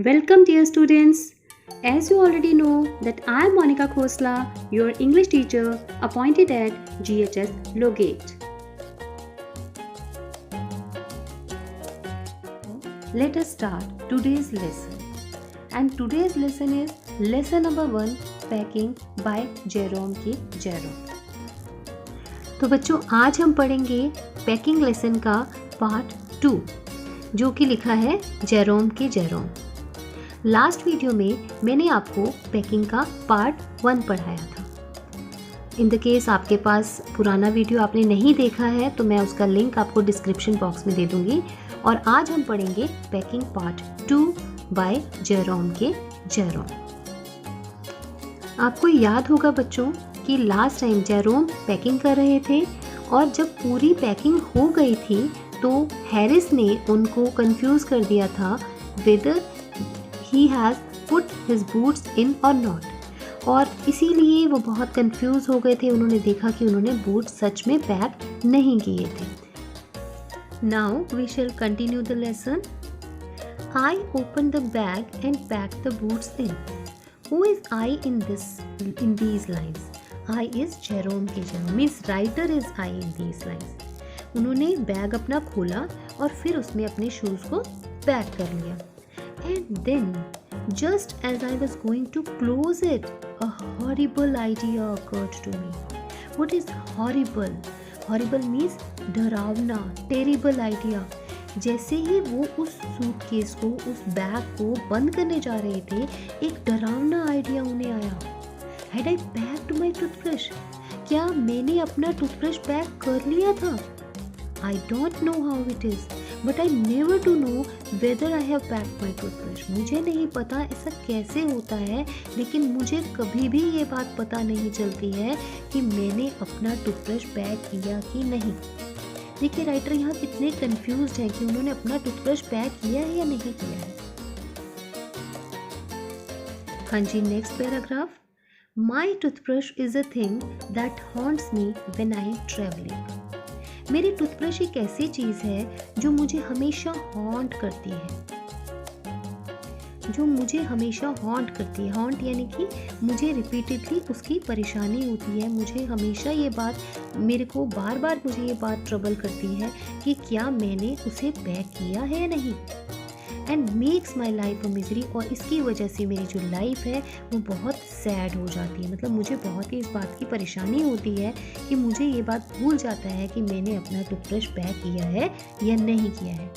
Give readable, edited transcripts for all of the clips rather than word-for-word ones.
Welcome dear students. As you already know that I am Monica Khosla, your English teacher appointed at GHS Logate. Let us start today's lesson. And today's lesson is lesson number 1 Packing by Jerome K. Jerome. तो बच्चों आज हम पढ़ेंगे packing lesson का part 2 जो कि लिखा है जेरोम के जेरोम। लास्ट वीडियो में मैंने आपको पैकिंग का पार्ट 1 पढ़ाया था। इन द केस आपके पास पुराना वीडियो आपने नहीं देखा है तो मैं उसका लिंक आपको डिस्क्रिप्शन बॉक्स में दे दूंगी। और आज हम पढ़ेंगे पैकिंग पार्ट 2 बाय जेरोम के जेरोम। आपको याद होगा बच्चों कि लास्ट टाइम जेरोम पैकिंग कर रहे थे और जब पूरी पैकिंग हो गई थी तो हैरिस ने उनको कंफ्यूज कर दिया था whether he has put his boots in or not, और इसीलिए वो बहुत कंफ्यूज हो गए थे। उन्होंने देखा कि उन्होंने बूट सच में पैक नहीं किए थे। Now we shall continue the lesson. I open the bag and pack the boots in. Who is I in these lines? I is Jerome के Jerome means writer is I in these lines. उन्होंने bag अपना खोला और फिर उसमें अपने shoes को pack कर लिया। And then just as I was going to close it, a horrible idea occurred to me. What is horrible? Horrible means डरावना, terrible idea. जैसे ही वो उस सूटकेस को, उस बैग को बंद करने जा रहे थे, एक डरावना आइडिया उन्हें आया। Had I packed my toothbrush? क्या मैंने अपना टूथब्रश पैक कर लिया था? I don't know how it is, but I never to know whether I have packed my toothbrush. मुझे नहीं पता ऐसा कैसे होता है, लेकिन मुझे कभी भी ये बात पता नहीं चलती है कि मैंने अपना टूथब्रश पैक किया कि नहीं। देखिए राइटर यहाँ कितने कंफ्यूज्ड हैं कि उन्होंने अपना टूथब्रश पैक किया है या नहीं किया है। हाँ जी, next paragraph. My toothbrush is a thing that haunts me when I am traveling. मेरी टूथब्रश एक ऐसी चीज़ है जो मुझे हमेशा हॉन्ट करती है, हॉन्ट यानी कि मुझे रिपीटेडली उसकी परेशानी होती है। मुझे हमेशा ये बात, मेरे को बार बार मुझे ये बात ट्रबल करती है कि क्या मैंने उसे पैक किया है या नहीं। And makes my life a misery, और इसकी वजह से मेरी जो लाइफ है वो बहुत सैड हो जाती है। मतलब मुझे बहुत ही इस बात की परेशानी होती है कि मुझे ये बात भूल जाता है कि मैंने अपना टूथब्रश पैक किया है या नहीं किया है।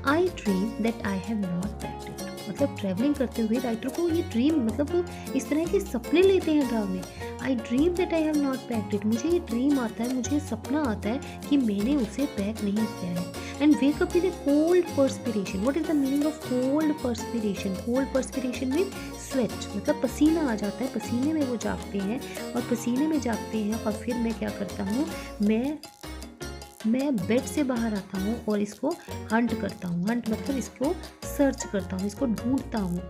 आई dream that I have not packed it. मतलब ट्रैवलिंग करते हुए राइटर को ये ड्रीम, मतलब वो इस तरह के सपने लेते हैं ड्रामे। आई dream that I have not packed it. मुझे ये ड्रीम आता है, मुझे सपना आता है कि मैंने उसे पैक नहीं किया है। And wake up in A cold perspiration. What is the meaning of cold perspiration? Cold perspiration mean sweat, मतलब पसीना आ जाता है, पसीने में वो जागते हैं और पसीने में जागते हैं। और फिर मैं क्या करता हूँ, मैं बेड से बाहर आता हूँ और इसको हंट करता हूँ। हंट मतलब इसको सर्च करता हूँ, इसको ढूंढता हूँ।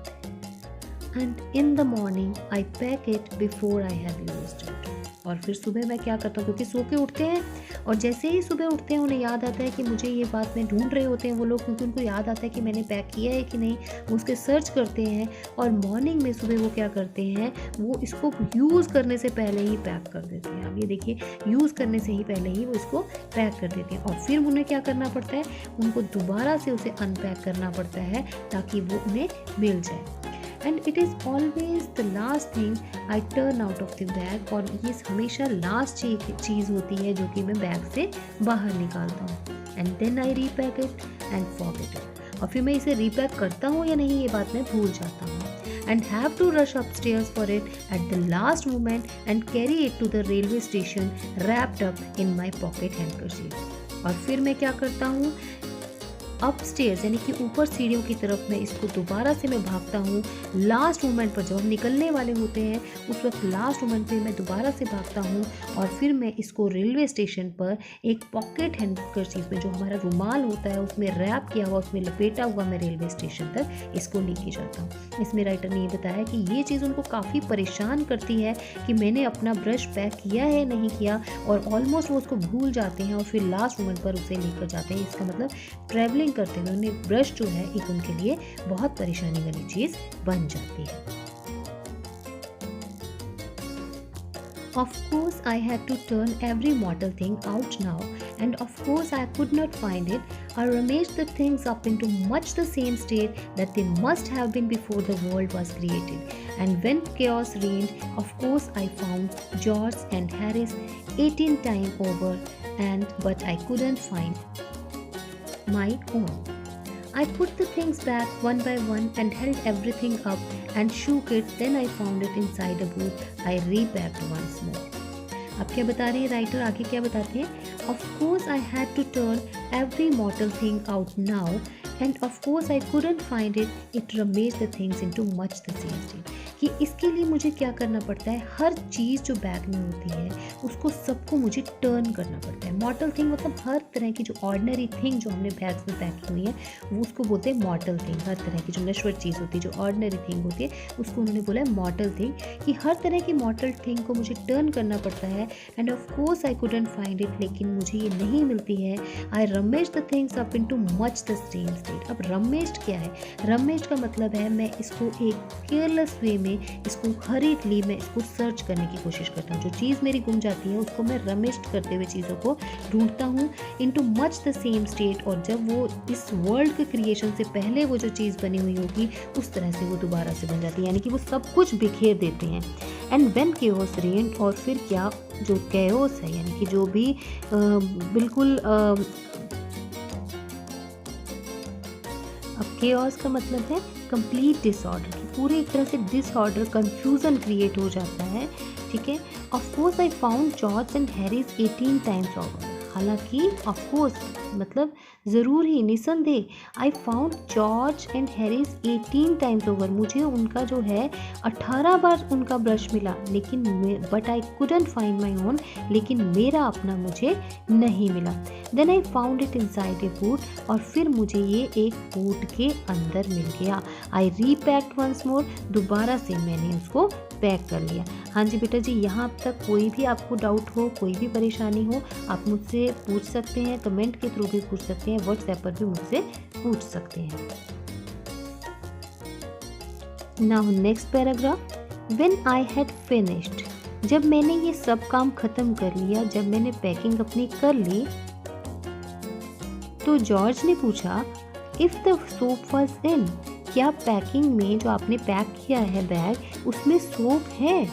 And in the morning I pack it before I have used it. और फिर सुबह मैं क्या करता हूँ, क्योंकि सो के उठते हैं और जैसे ही सुबह उठते हैं उन्हें याद आता है कि मुझे ये बात में ढूंढ रहे होते हैं वो लोग, क्योंकि उनको याद आता है कि मैंने पैक किया है कि नहीं। वो उसके सर्च करते हैं और मॉर्निंग में सुबह वो क्या करते हैं, वो इसको यूज़ करने से पहले ही पैक कर देते हैं। अब ये देखिए, यूज़ करने से ही पहले ही वो इसको पैक कर देते हैं। और फिर उन्हें क्या करना पड़ता है, उनको दोबारा से उसे अनपैक करना पड़ता है ताकि वो उन्हें मिल जाए। And it is always the last thing I turn out of the bag. और ये हमेशा लास्ट चीज़ होती है जो कि मैं बैग से बाहर निकालता हूँ। And then I repack it and forget it. और फिर मैं इसे रीपैक करता हूँ या नहीं ये बात मैं भूल जाता हूँ। And have to rush upstairs for it at the last moment and carry it to the railway station wrapped up in my pocket handkerchief. और फिर मैं क्या करता हूँ, अपस्टेयर्स यानी कि ऊपर सीढ़ियों की तरफ मैं इसको दोबारा से मैं भागता हूँ। लास्ट मोमेंट पर जब हम निकलने वाले होते हैं उस वक्त लास्ट मोमेंट पे मैं दोबारा से भागता हूँ और फिर मैं इसको रेलवे स्टेशन पर एक पॉकेट हैंडकरचीफ में, जो हमारा रुमाल होता है उसमें रैप किया हुआ, उसमें लपेटा हुआ, मैं रेलवे स्टेशन तक इसको लेके जाता हूँ। इसमें राइटर ने ये बताया कि ये चीज़ उनको काफ़ी परेशान करती है कि मैंने अपना ब्रश पैक किया है नहीं किया, और ऑलमोस्ट वो उसको भूल जाते हैं और फिर लास्ट मोमेंट पर उसे लेकर जाते हैं। इसका मतलब ट्रैवलिंग ट्रैवलिंग करते हुए उन्हें ब्रश जो है एक उनके लिए बहुत परेशानी वाली चीज़ बन जाती है। Of course, I had to turn every mortal thing out now, and of course, I could not find it. I arranged the things up into much the same state that they must have been before the world was created. And when chaos reigned, of course, I found George and Harris 18 times over, but I couldn't find my own. I put the things back one by one and held everything up and shook it. Then I found it inside a boot. I repacked once more. अब क्या बता रहे हैं writer, आगे क्या बताते हैं? Of course I had to turn every mortal thing out now, and of course I couldn't find it. It rummaged the things into much the same state. कि इसके लिए मुझे क्या करना पड़ता है, हर चीज़ जो बैग में होती है उसको सबको मुझे टर्न करना पड़ता है। मॉर्टल थिंग मतलब हर तरह की जो ऑर्डिनरी थिंग जो हमने बैग्स में पैक की हुई है वो उसको बोलते हैं मॉर्टल थिंग। हर तरह की जो नश्वर चीज़ होती है, जो ऑर्डिनरी थिंग होती है, उसको उन्होंने बोला है मॉर्टल थिंग, कि हर तरह की मॉर्टल थिंग को मुझे टर्न करना पड़ता है। And of course I couldn't find it, लेकिन मुझे ये नहीं मिलती है। I rummaged the things up into much the same state. अब रमेज्ड क्या है? रमेज्ड का मतलब है मैं इसको एक केयरलेस वे में, इसको हरीडली मैं इसको सर्च करने की कोशिश करता हूँ। जो चीज़ मेरी गुम जाती है उसको मैं रमेज्ड करते हुए चीज़ों को ढूंढता हूँ into much the same state, और जब वो इस वर्ल्ड के क्रिएशन से पहले वो जो चीज़ बनी हुई होगी उस तरह से वो दोबारा से बन जाती है, यानी कि वो सब कुछ बिखेर देते हैं। एंड व्हेन केओस रेन्ड, और फिर क्या, जो केओस है यानी कि जो भी बिल्कुल अब केओस का मतलब है कंप्लीट डिसऑर्डर, की पूरी एक तरह से डिसऑर्डर, कंफ्यूजन क्रिएट हो जाता है। ठीक है। Of course I found George and Harris 18 times over. हालांकि ऑफ कोर्स मतलब ज़रूर ही, निसंदेह, I found George and Harris 18 times over, मुझे उनका जो है 18 बार उनका ब्रश मिला, लेकिन but I couldn't find my own, लेकिन मेरा अपना मुझे नहीं मिला। Then I found it inside a boot, और फिर मुझे ये एक बूट के अंदर मिल गया। आई रीपैक्ड वंस मोर, दोबारा से मैंने उसको पैक कर लिया। हाँ जी बेटा जी, यहाँ तक कोई भी आपको डाउट हो, कोई भी परेशानी हो, आप मुझसे पूछ सकते हैं, कमेंट के थ्रू भी पूछ सकते हैं, व्हाट्सएप पर भी मुझसे पूछ सकते हैं। Now next paragraph. When I had finished, जब मैंने ये सब काम खत्म कर लिया, जब मैंने पैकिंग अपनी कर ली, तो जॉर्ज ने पूछा if the soap was in, क्या पैकिंग में जो आपने पैक किया है बैग उसमें सोप है?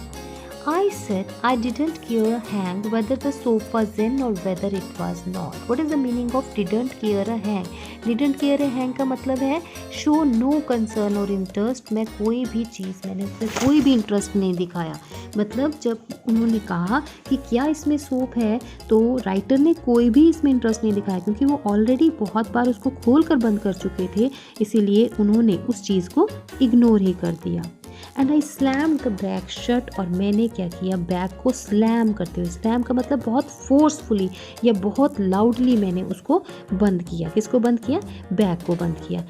I said I didn't care a hang whether the soap was in or whether it was not. What is the meaning of didn't care a hang? Didn't care a hang का मतलब है show no concern or interest. मैं कोई भी चीज़, मैंने उससे कोई भी इंटरेस्ट नहीं दिखाया। मतलब जब उन्होंने कहा कि क्या इसमें सोप है, तो राइटर ने कोई भी इसमें इंटरेस्ट नहीं दिखाया, क्योंकि वो ऑलरेडी बहुत बार उसको खोल कर बंद कर चुके थे, इसीलिए उन्होंने उस चीज़ को इग्नोर ही कर दिया। And I slam the bag shut, और मैंने क्या किया, बैग को स्लैम करते हुए, स्लैम का मतलब बहुत फोर्सफुली या बहुत लाउडली मैंने उसको बंद किया। किसको बंद किया? बैग को बंद किया।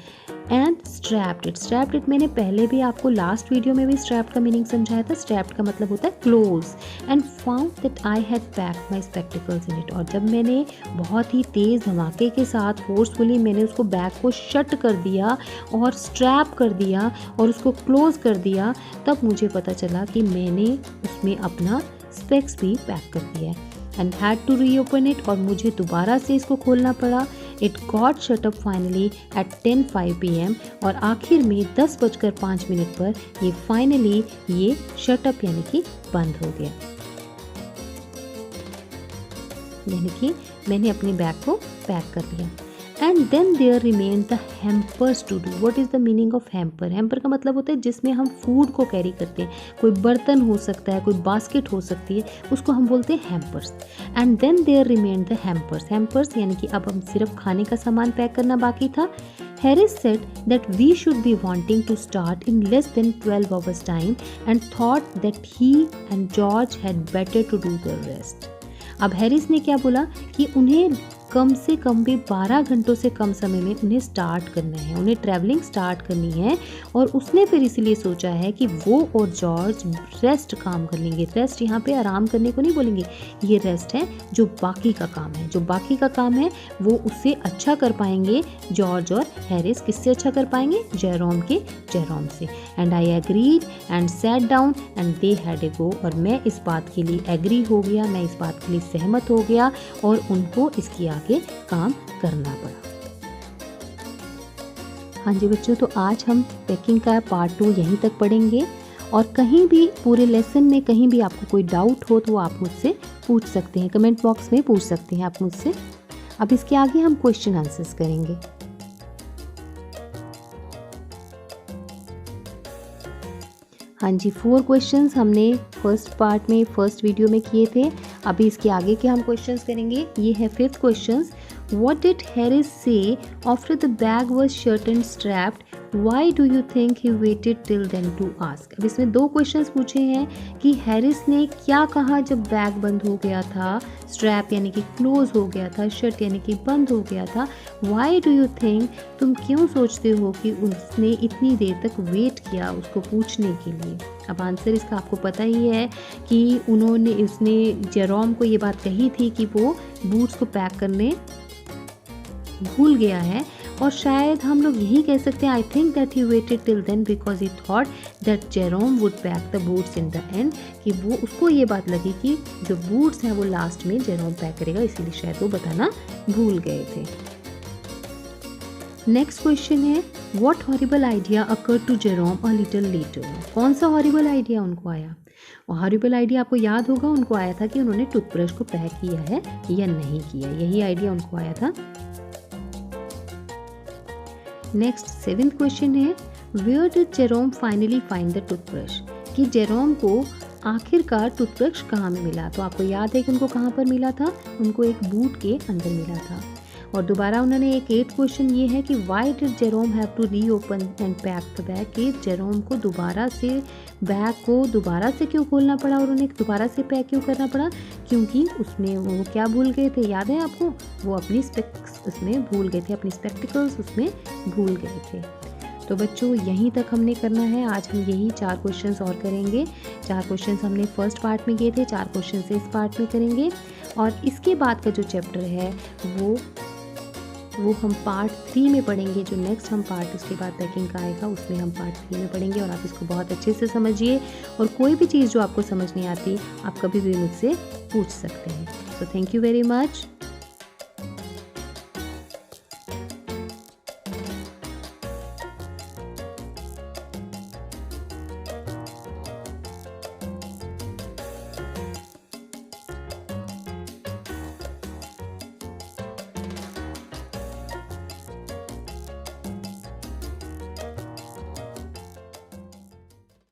And strapped it, strapped it मैंने पहले भी आपको लास्ट वीडियो में भी स्ट्रैप्ड का मीनिंग समझाया था। स्ट्रैप्ड का मतलब होता है close. And found that I had packed my spectacles in it, और जब मैंने बहुत ही तेज़ धमाके के साथ फोर्सफुली मैंने उसको बैग को शट कर दिया और स्ट्रैप कर दिया और उसको क्लोज कर दिया, तब मुझे पता चला कि मैंने उसमें अपना स्पेक्स भी पैक कर दिया है। And had to reopen it, और मुझे दोबारा से इसको खोलना पड़ा। It got shut up finally at 10:05 PM, और आखिर में 10:05 पर ये फाइनली ये शटअप यानी कि बंद हो गया, यानी कि मैंने अपने बैग को पैक कर लिया। And then there remain the hampers to do. What is the meaning of hamper? Hamper का मतलब होता है जिसमें हम फूड को कैरी करते हैं, कोई बर्तन हो सकता है, कोई बास्केट हो सकती है, उसको हम बोलते हैं hampers. And then there remain the hampers, hampers यानी कि अब हम सिर्फ खाने का सामान पैक करना बाकी था। Harris said that we should be wanting to start in less than 12 hours time and thought that he and George had better to do the rest. अब हैरिस ने क्या बोला कि उन्हें कम से कम भी 12 घंटों से कम समय में उन्हें स्टार्ट करना है, उन्हें ट्रैवलिंग स्टार्ट करनी है। और उसने फिर इसलिए सोचा है कि वो और जॉर्ज रेस्ट काम कर लेंगे। रेस्ट यहाँ पे आराम करने को नहीं बोलेंगे, ये रेस्ट है जो बाकी का काम है, जो बाकी का काम है वो उससे अच्छा कर पाएंगे जॉर्ज और हैरिस। किससे अच्छा कर पाएंगे? जेरोम से। And I agreed and sat down and they had a go. और मैं इस बात के लिए एग्री हो गया, मैं इस बात के लिए सहमत हो गया और उनको इसके आगे काम करना पड़ा। हाँ जी बच्चों, तो आज हम पैकिंग का पार्ट 2 यहीं तक पढ़ेंगे। और कहीं भी पूरे लेसन में कहीं भी आपको कोई डाउट हो तो आप मुझसे पूछ सकते हैं, कमेंट बॉक्स में पूछ सकते हैं आप मुझसे। अब इसके आगे हम क्वेश्चन आंसर्स करेंगे। हाँ जी, 4 क्वेश्चंस हमने फर्स्ट वीडियो में किए थे। अभी इसके आगे के हम क्वेश्चंस करेंगे। ये है 5th questions. What did Harris say after the bag was shut and strapped? Why do you think he waited till then to ask? अब इसमें 2 क्वेश्चंस पूछे हैं कि हैरिस ने क्या कहा जब बैग बंद हो गया था, स्ट्रैप यानी कि क्लोज हो गया था, शट यानी कि बंद हो गया था। Why do you think, तुम क्यों सोचते हो कि उसने इतनी देर तक वेट किया उसको पूछने के लिए? अब आंसर इसका आपको पता ही है कि उसने जेरोम को ये बात कही थी कि वो बूट्स को पैक करने भूल गया है। और शायद हम लोग यही कह सकते हैं, I think that he waited till then because he thought that Jerome would pack the boots in the end, कि वो उसको ये बात लगी कि जो बूट्स हैं वो लास्ट में जेरोम पैक करेगा, इसीलिए शायद वो बताना भूल गए थे। नेक्स्ट क्वेश्चन है, what horrible idea occurred to Jerome a little later? कौन सा हॉरिबल आइडिया उनको आया? और हॉरिबल आइडिया आपको याद होगा, उनको आया था कि उन्होंने टूथब्रश को पैक किया है या नहीं किया, यही आइडिया उनको आया था। नेक्स्ट 7th क्वेश्चन है, where did Jerome finally find the toothbrush? कि जेरोम को आखिरकार टूथब्रश कहाँ में मिला? तो आपको याद है कि उनको कहाँ पर मिला था? उनको एक बूट के अंदर मिला था। और दोबारा उन्होंने एक 8th क्वेश्चन ये है कि why did Jerome have to reopen and pack the bag? कि जेरोम को दोबारा से बैग को दोबारा से क्यों खोलना पड़ा और उन्हें दोबारा से पैक क्यों करना पड़ा? क्योंकि उसमें वो क्या भूल गए थे, याद है आपको? वो अपनी स्पेक्स उसमें भूल गए थे, अपनी स्पेक्टिकल्स उसमें भूल गए थे। तो बच्चों यहीं तक हमने करना है। आज हम यही 4 क्वेश्चंस और करेंगे। 4 क्वेश्चंस हमने फर्स्ट पार्ट में किए थे, 4 क्वेश्चंस इस पार्ट में करेंगे। और इसके बाद का जो चैप्टर है वो हम पार्ट 3 में पढ़ेंगे। जो नेक्स्ट हम पार्ट उसके बाद पैकिंग का आएगा उसमें हम पार्ट 3 में पढ़ेंगे। और आप इसको बहुत अच्छे से समझिए और कोई भी चीज़ जो आपको समझ नहीं आती आप कभी भी मुझसे पूछ सकते हैं। So thank you very much.